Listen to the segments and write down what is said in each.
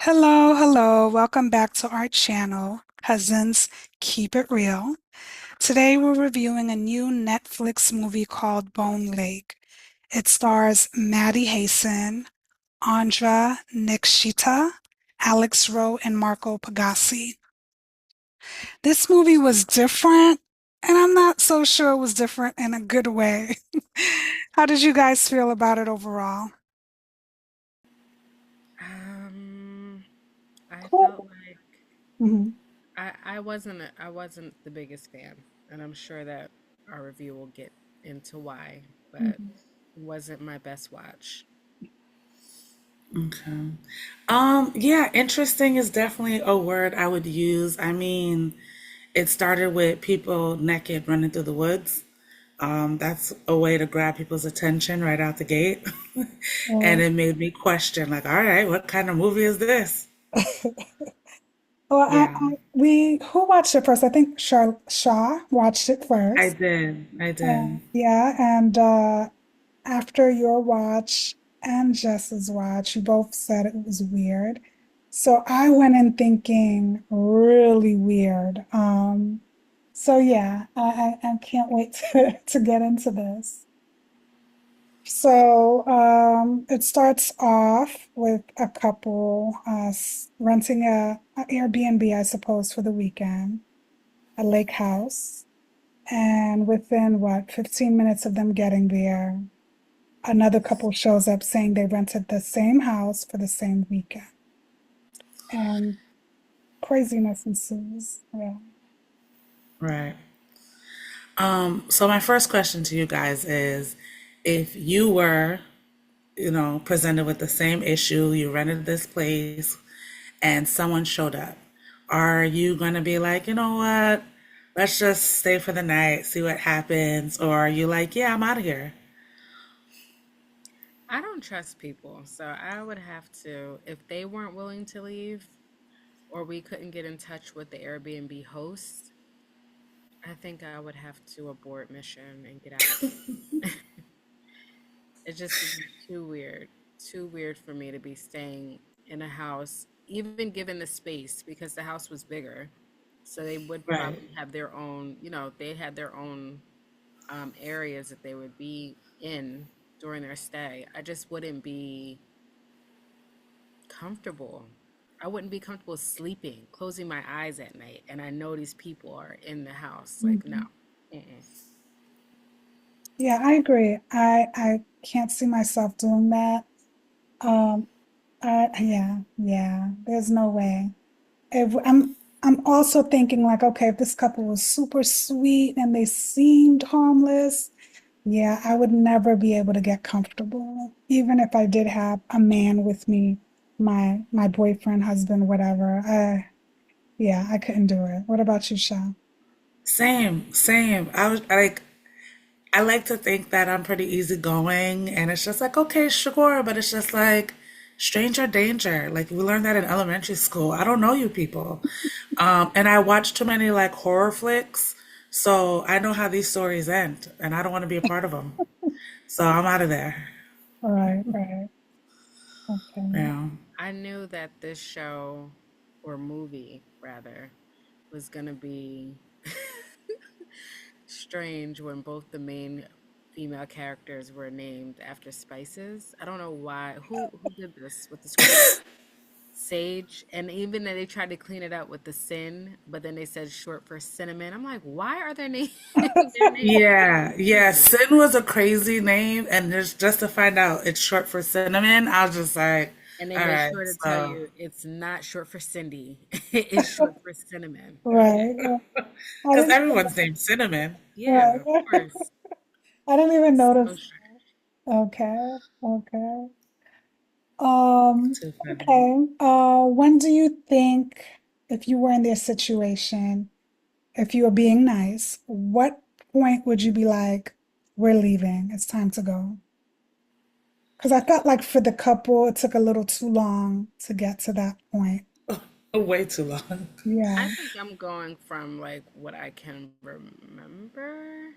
Hello, hello. Welcome back to our channel, Cousins Keep It Real. Today we're reviewing a new Netflix movie called Bone Lake. It stars Maddie Hasten, Andra Nikshita, Alex Rowe, and Marco Pagasi. This movie was different, and I'm not so sure it was different in a good way. How did you guys feel about it overall? Um, I felt Cool. like Mhm. I wasn't the biggest fan, and I'm sure that our review will get into why, but Mhm. it wasn't my best watch. Okay. Yeah, interesting is definitely a word I would use. I mean, it started with people naked running through the woods. That's a way to grab people's attention right out the gate. And Well, it made me question, like, all right, what kind of movie is this? well, Yeah, we who watched it first? I think Shaw watched it I first. did. I did. Yeah, and after your watch and Jess's watch, you both said it was weird. So I went in thinking really weird. So yeah, I can't wait to get into this. So it starts off with a couple renting a Airbnb, I suppose, for the weekend, a lake house. And within what, 15 minutes of them getting there, another couple shows up saying they rented the same house for the same weekend. And craziness ensues. Yeah. Right. So my first question to you guys is, if you were, presented with the same issue, you rented this place and someone showed up, are you going to be like, you know what? Let's just stay for the night, see what happens? Or are you like, yeah, I'm out of here? I don't trust people, so I would have to, if they weren't willing to leave or we couldn't get in touch with the Airbnb host, I think I would have to abort mission and get out of there. It just would be too weird for me to be staying in a house, even given the space, because the house was bigger. So they would Right. probably have their own, they had their own areas that they would be in during their stay. I just wouldn't be comfortable. I wouldn't be comfortable sleeping, closing my eyes at night, and I know these people are in the house. Like, no. Mhm. Mm-mm. Yeah, I agree. I can't see myself doing that. Um, yeah, there's no way. If I'm also thinking like, okay, if this couple was super sweet and they seemed harmless, yeah, I would never be able to get comfortable, even if I did have a man with me, my boyfriend, husband, whatever. Yeah, I couldn't do it. What about you, Sha? Same, same. I like to think that I'm pretty easygoing and it's just like, okay, sure, but it's just like stranger danger. Like we learned that in elementary school. I don't know you people. And I watch too many like horror flicks, so I know how these stories end and I don't want to be a part of them. So I'm out of there. Right, right. Okay. Yeah. I knew that this show, or movie rather, was going to be strange when both the main female characters were named after spices. I don't know why. Who did this with the script? Sage, and even then they tried to clean it up with the sin, but then they said short for cinnamon. I'm like, why are their name their names Yeah, yeah. crazy? Sin was a crazy name, and just to find out it's short for cinnamon, I was just like, And they all made right, sure to tell so you it's not short for Cindy. It's short for cinnamon. Okay. Right. I because didn't everyone's named Cinnamon. Yeah, of right. course. I didn't even So notice. strange. Okay, okay. Too funny. Okay. When do you think, if you were in their situation, if you were being nice, what point would you be like, we're leaving, it's time to go? Because I felt like for the couple, it took a little too long to get to that point. Way too long. Yeah. I think I'm going from like what I can remember.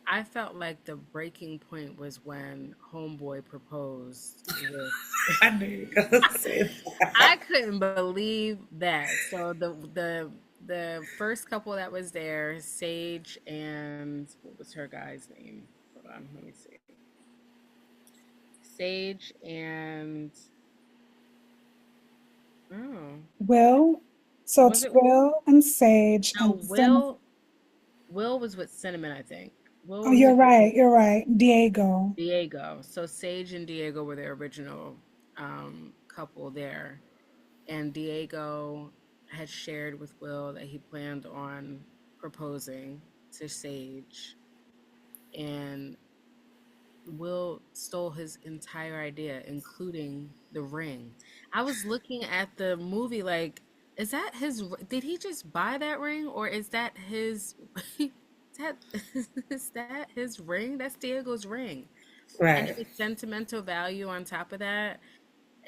I felt like the breaking point was when Homeboy proposed with. I knew you were gonna say that. I couldn't believe that. So the first couple that was there, Sage and what was her guy's name? Hold on, let me see. Sage and oh, Will. So was it's it Will and Sage no and Will? Will was with Cinnamon, I think. Will oh, was you're with right. You're right. Diego. Diego. So Sage and Diego were the original couple there, and Diego had shared with Will that he planned on proposing to Sage, and Will stole his entire idea, including the ring. I was looking at the movie like, is that his? Did he just buy that ring, or is that his? Is that is that his ring? That's Diego's ring, and Right. it was sentimental value on top of that.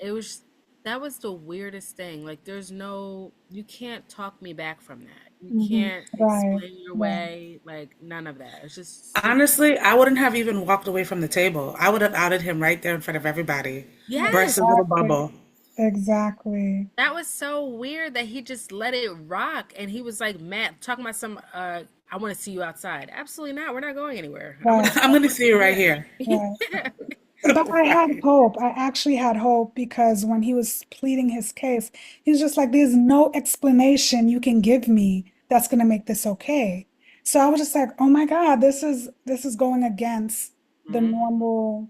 It was that was the weirdest thing. Like there's no you can't talk me back from that. You Hmm. can't Right. explain your Right. way, like none of that. It's just super Honestly, I wouldn't have even walked away from the table. I would have outed him right there in front of everybody. Burst yes. his little Exactly. bubble. Exactly. That was so weird that he just let it rock and he was like Matt talking about some I want to see you outside. Absolutely not. We're not going anywhere. I want Right. to I'm gonna see you right yeah. here. Right. Yeah. But I had Right. hope. I actually had hope because when he was pleading his case, he was just like, there's no explanation you can give me that's going to make this okay. So I was just like, oh my God, this is going against the Mhm. normal,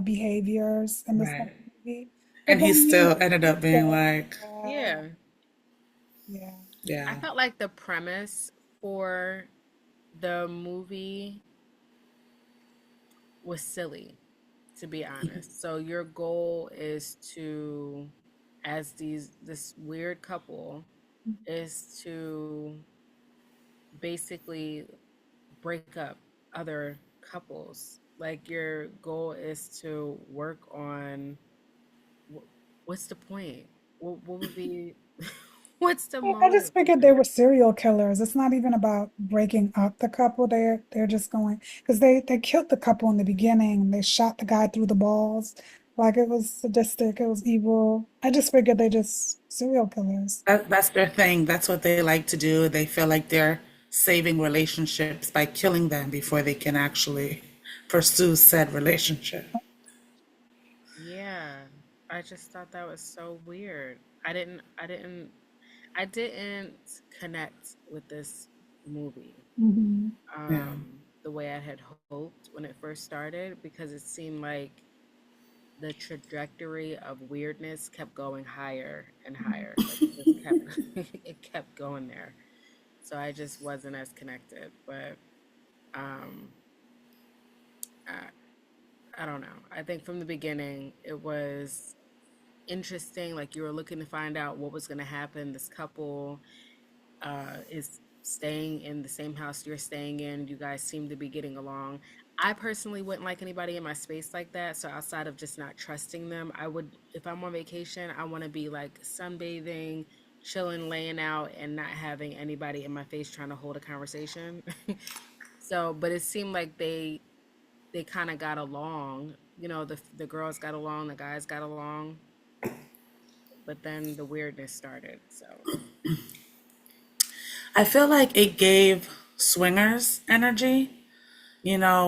behaviors in this type Right. of movie. But And he then still ended up being so, like, yeah, Yeah. yeah. I yeah. felt like the premise for the movie was silly, to be honest. So your goal is to, as this weird couple, is to basically break up other couples. Like your goal is to work on what's the point? What would be what's the I motive just figured they behind were it? serial killers. It's not even about breaking up the couple. They're just going because they killed the couple in the beginning. They shot the guy through the balls. Like it was sadistic. It was evil. I just figured they just serial killers. That's their thing. That's what they like to do. They feel like they're saving relationships by killing them before they can actually pursue said relationship. Yeah, I just thought that was so weird. I didn't connect with this movie Hmm. Yeah. the way I had hoped when it first started because it seemed like the trajectory of weirdness kept going higher and higher. Like it just kept it kept going there. So I just wasn't as connected. But um I, I don't know. I think from the beginning it was interesting. Like you were looking to find out what was gonna happen. This couple is staying in the same house you're staying in. You guys seem to be getting along. I personally wouldn't like anybody in my space like that. So outside of just not trusting them, I would, if I'm on vacation, I want to be like sunbathing, chilling, laying out, and not having anybody in my face trying to hold a conversation. So, but it seemed like they kind of got along. You know, the girls got along, the guys got along, but then the weirdness started. So, I feel like it gave swingers energy,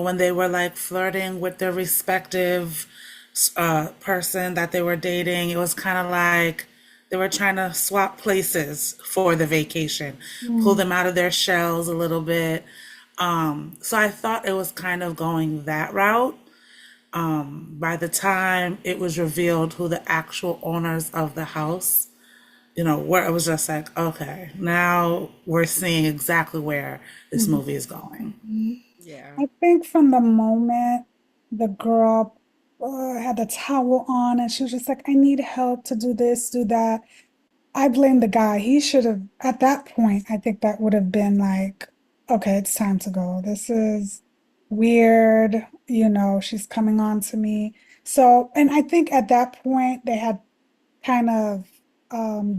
when they were like flirting with their respective person that they were dating. It was kind of like they were trying to swap places for the vacation, pull Mm. them out of their shells a little bit. So I thought it was kind of going that route. By the time it was revealed who the actual owners of the house, where it was just like, okay, now we're seeing exactly where this Mhm. movie is going. Mhm. yeah. I think from the moment the girl had the towel on and she was just like, I need help to do this, do that. I blame the guy. He should have, at that point, I think that would have been like, okay, it's time to go. This is weird. She's coming on to me. So, and I think at that point, they had kind of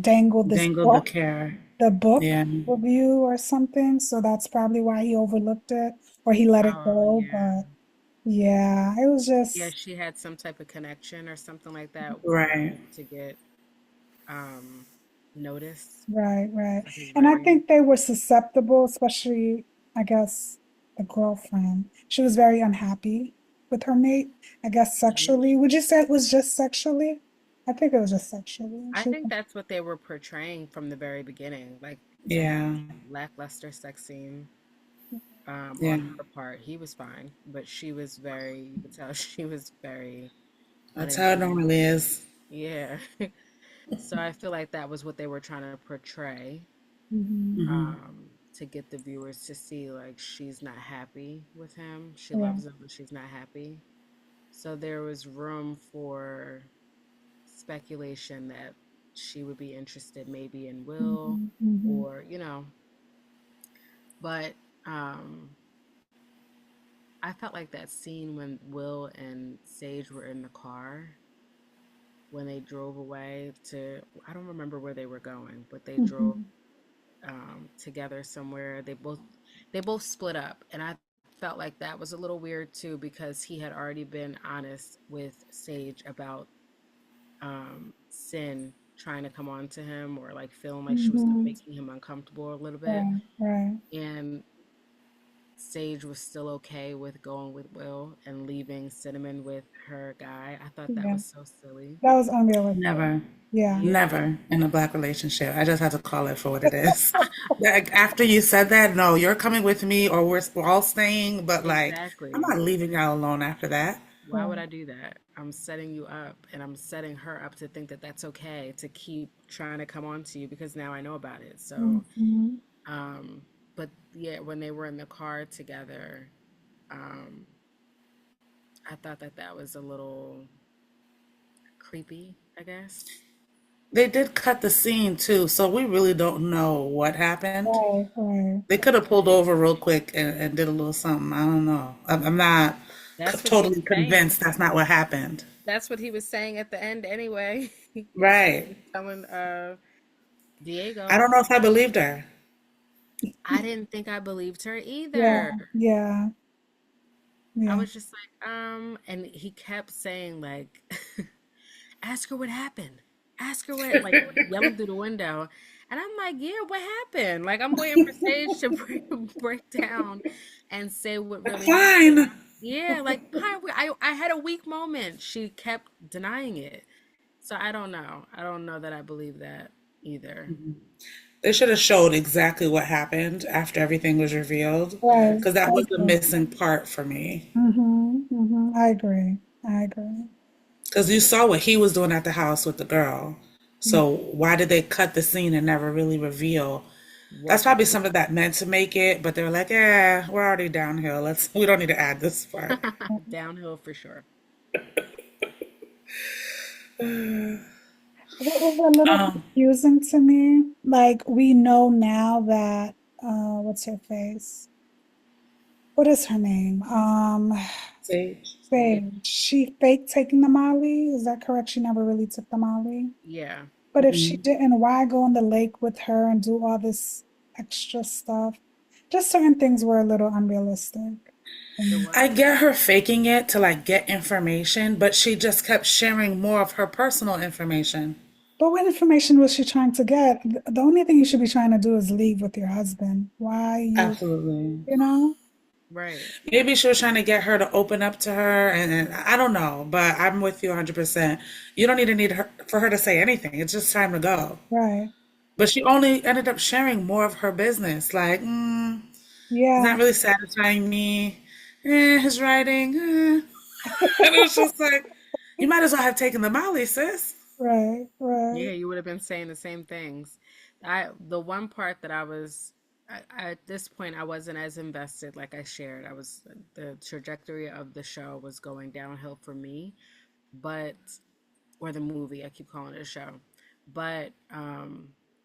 dangled this Dangle the hook care. the book Yeah. review or something, so that's probably why he overlooked it or he let it Oh, go. yeah. But yeah, it was Yeah, just she had some type of connection or something like that Right. to get um noticed right, right. for his And I writing. think they were susceptible, especially, I guess, the girlfriend. She was very unhappy with her mate, I guess Sage. sexually. Would you say it was just sexually? I think it was just sexually. I She, think that's what they were portraying from the very beginning, like to have Yeah. lackluster sex scene Yeah. on her part. He was fine, but she was very, you could tell she was very That's how it unenthused. normally is. Yeah. So I feel like that was what they were trying to portray, mhm, to get the viewers to see like she's not happy with him. She yeah. loves him, but she's not happy. So there was room for speculation that she would be interested maybe in Will Mhm, mhm. or, but I felt like that scene when Will and Sage were in the car when they drove away to, I don't remember where they were going, but they drove Mhm. together somewhere. They both split up, and I felt like that was a little weird too because he had already been honest with Sage about Sin trying to come on to him or like feeling like she was Mhm. making him uncomfortable a little bit, Right, right. and Sage was still okay with going with Will and leaving Cinnamon with her guy. I thought that Yeah. was so silly. That was unrealistic. Never. Yeah. Yeah. Never in a black relationship. I just had to call it for what it is. Like after you said that, no, you're coming with me or we're all staying, but like I'm Exactly. not leaving y'all alone after that. Why would Right. I do that? I'm setting you up and I'm setting her up to think that that's okay to keep trying to come on to you because now I know about it. So, Mhm. um, but yeah, when they were in the car together, um, I thought that that was a little creepy, I guess. They did cut the scene too, so we really don't know what happened. Right, right. They could have pulled over real quick and did a little something. I don't know. I'm not That's what he was totally saying. convinced that's not what happened. That's what he was saying at the end anyway. He Right. was telling I Diego. don't know if I believed her. I didn't think I believed her Yeah, either. yeah, I yeah. was just like, and he kept saying like, ask her what happened. Ask her what, like yelling through the window. And I'm like, yeah, what happened? Like I'm waiting for Sage to break down and say what really happened. Fine. Yeah, like I had a weak moment. She kept denying it. So I don't know. I don't know that I believe that either. They should have showed exactly what happened after everything was revealed, Right. because that I was the agree. missing part for me. I agree. I agree. Because you saw what he was doing at the house with the girl. Mm. So why did they cut the scene and never really reveal? That's What probably something that meant to make it, but they were like, "Yeah, we're already downhill. We don't need to add this part." downhill for sure. What was a little confusing to me, like we know now that what's her face? What is her name? Sage. Sage. Sage. She faked taking the Molly. Is that correct? She never really took the Molly. Yeah. But if she didn't, why go in the lake with her and do all this extra stuff? Just certain things were a little unrealistic for It me. I was. get her faking it to like get information, but she just kept sharing more of her personal information. But what information was she trying to get? The only thing you should be trying to do is leave with your husband. Why Absolutely. you know? Right. Maybe she was trying to get her to open up to her, and I don't know, but I'm with you 100%. You don't need her for her to say anything. It's just time to go. Right. But she only ended up sharing more of her business. Like, it's Yeah. not really satisfying me. His writing. And it was just like, you might as well have taken the Molly, sis. Right. Yeah, Right. you would have been saying the same things. The one part that at this point I wasn't as invested like I shared. I was the trajectory of the show was going downhill for me, but or the movie, I keep calling it a show. But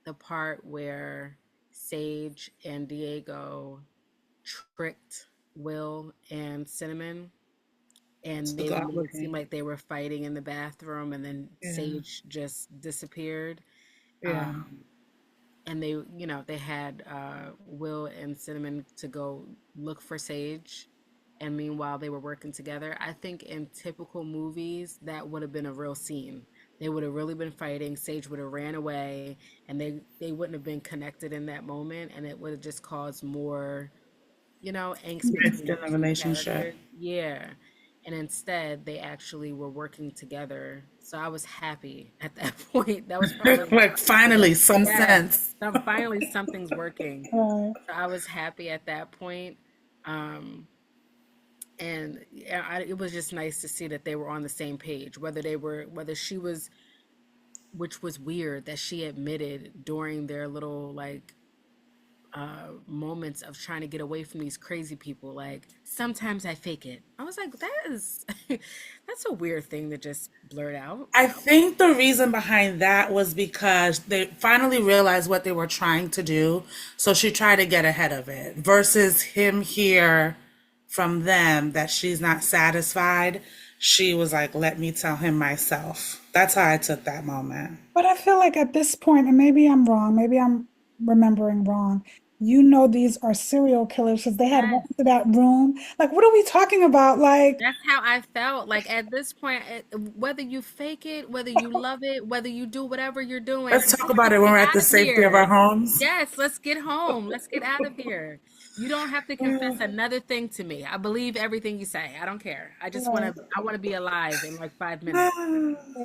the part where Sage and Diego tricked Will and Cinnamon and So they God made it seem looking. like they were fighting in the bathroom and then Yeah. Sage just disappeared. Yeah. Um, and they had Will and Cinnamon to go look for Sage, and meanwhile they were working together. I think in typical movies that would have been a real scene. They would have really been fighting. Sage would have ran away, and they wouldn't have been connected in that moment, and it would have just caused more, angst It's between in the a two relationship. characters. Yeah. And instead, they actually were working together. So I was happy at that point. That was probably, Like finally some yes, sense. finally something's working. Right. So I was happy at that point. Um, and yeah, it was just nice to see that they were on the same page, whether she was, which was weird that she admitted during their little like moments of trying to get away from these crazy people. Like, sometimes I fake it. I was like, that is, that's a weird thing to just blurt out. I think the reason behind that was because they finally realized what they were trying to do. So she tried to get ahead of it versus him hear from them that she's not satisfied. She was like, let me tell him myself. That's how I took that moment. But I feel like at this point, and maybe I'm wrong, maybe I'm remembering wrong. You know, these are serial killers because they had Yes. went to that room. Like, what are we talking about? Like, That's how I felt. Like, at this point, whether you fake it, whether you love it, whether you do whatever you're doing, Let's talk about let's it when get we're at out the of safety of our here. homes. Yes, let's get home. Let's get out of here. You don't have to confess another thing to me. I believe everything you say. I don't care. right, I want to be alive in like 5 minutes.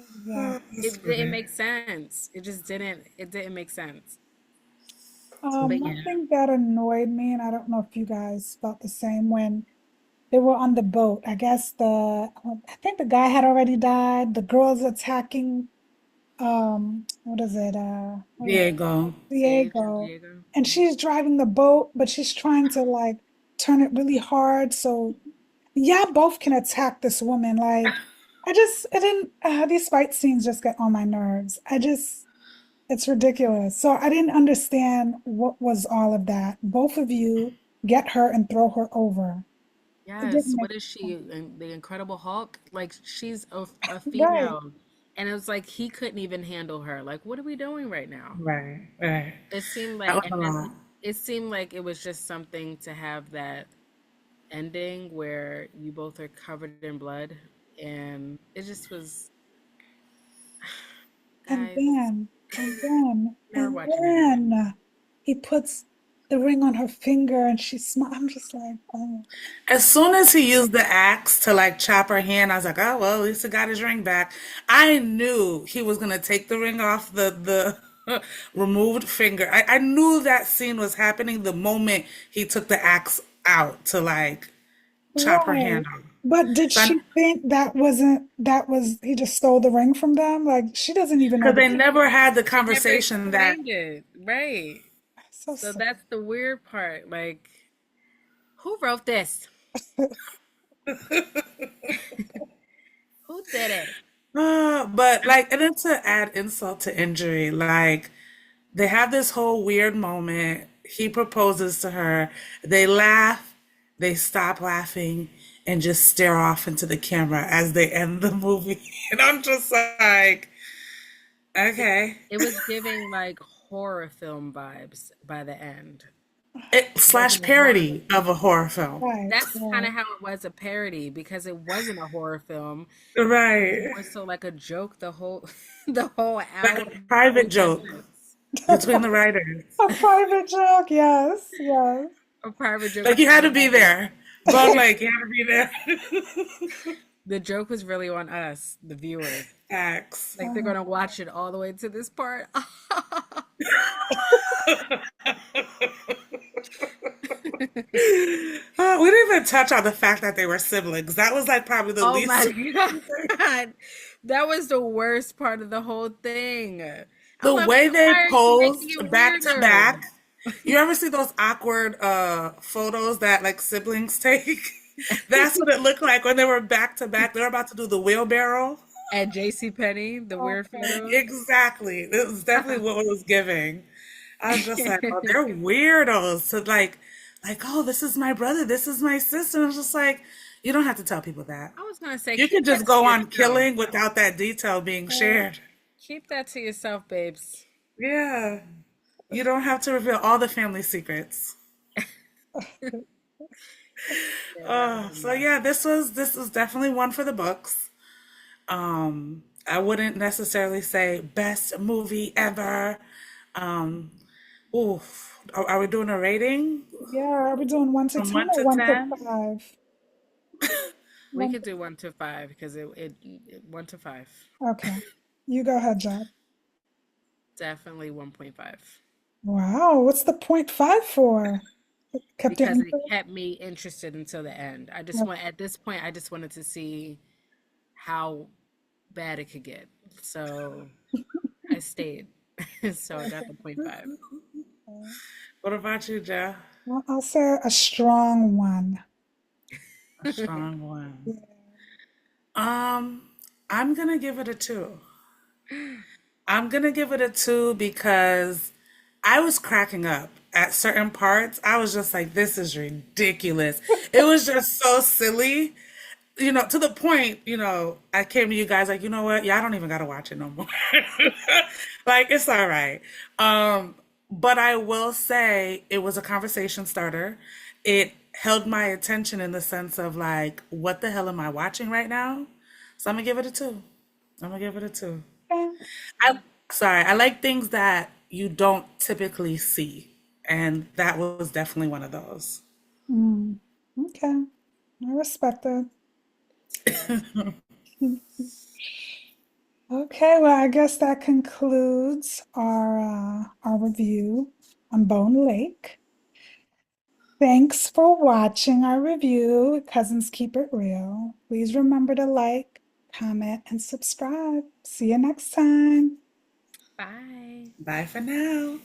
exactly. That's It didn't funny. make sense. It didn't make sense. But One yeah. thing that annoyed me, and I don't know if you guys felt the same when they were on the boat. I guess I think the guy had already died. The girl's attacking, what is it? What is it? Diego. Sage and Diego. Diego. And she's driving the boat, but she's trying to like turn it really hard. So yeah, both can attack this woman. Like, I didn't, these fight scenes just get on my nerves. It's ridiculous. So I didn't understand what was all of that. Both of you get her and throw her over. It Yes. didn't make What is she? The Incredible Hulk? Like, she's a right. female. And it was like he couldn't even handle her. Like, what are we doing right now? Right, right. It seemed That like, was and a then lot. it seemed like it was just something to have that ending where you both are covered in blood. And it just was, And guys, then, and then, never and watching that again. then he puts the ring on her finger and she smiles. I'm just like, oh, As soon as he used the axe to like chop her hand, I was like, oh well, at least he got his ring back. I knew he was gonna take the ring off the removed finger. I knew that scene was happening the moment he took the axe out to like chop her right. hand off. But did So she think that was, he just stole the ring from them? Like, she doesn't even know because the, they never had the They never conversation that explained it. Right. so So sad. that's the weird part. Like, who wrote this? Who did it? but like and then to add insult to injury, like they have this whole weird moment. He proposes to her. They laugh. They stop laughing and just stare off into the camera as they end the movie. And I'm just like, okay. It was giving like horror film vibes by the end. It It slash wasn't a horror. parody of a horror film. Right, That's kind right. of how it was a parody because it wasn't a horror film. It was Right. more so like a joke the whole the whole Like hour a and private 20 joke minutes. between the writers. A private joke, yes, yes. A private joke Like you between had the to be writers. there. Bug like you had to be there. The joke was really on us, the viewers. Facts. Like they're gonna watch it all the way to this part. We didn't even touch on the fact that they were siblings. That was like probably the Oh least my God. That was the worst part of the whole thing. I'm the like, way they why are you making posed it back to weirder? back. You ever see those awkward photos that like siblings take? That's what it looked like when they were back to back. They were about to do the wheelbarrow. At JC Penney, the weird Okay. photos. Exactly. It was definitely what it was giving. I was just like, oh, they're weirdos. So oh, this is my brother, this is my sister. And I was just like, you don't have to tell people that. I was gonna say, You can keep just that to go on yourself. killing without that detail being Right. shared. Keep that to yourself, babes. Yeah. You don't have to reveal all the family secrets. Yeah, that was a So mess. yeah, this was definitely one for the books. I wouldn't necessarily say best movie ever. Um, oof. Are we doing a rating Yeah, are we doing one to from 10 one or to one to 10? five? We One could do 1 to 5 because it 1 to 5. okay. You go ahead, Jack. Definitely 1.5 Wow, what's the point five for? It kept you because it interested? kept me interested until the end. Okay. At this point, I just wanted to see how bad it could get. So I stayed. So I got the point 5. What about you, Jeff? Well, I'll say a strong one. A strong one. Yeah. Um, I'm gonna give it a two. I'm gonna give it a two because I was cracking up at certain parts. I was just like, this is ridiculous. It was just so silly. To the point, I came to you guys like, you know what? Yeah, I don't even gotta watch it no more. Like, it's all right. But I will say it was a conversation starter. It held my attention in the sense of like, what the hell am I watching right now? So I'm gonna give it a two. I'm gonna give it a two. Okay. I sorry, I like things that you don't typically see, and that was definitely one of those. Mm, okay. I respect it. Yeah. Okay, well, I guess that concludes our review on Bone Lake. Thanks for watching our review, Cousins Keep It Real. Please remember to like, comment, and subscribe. See you next time. Bye. Bye for now.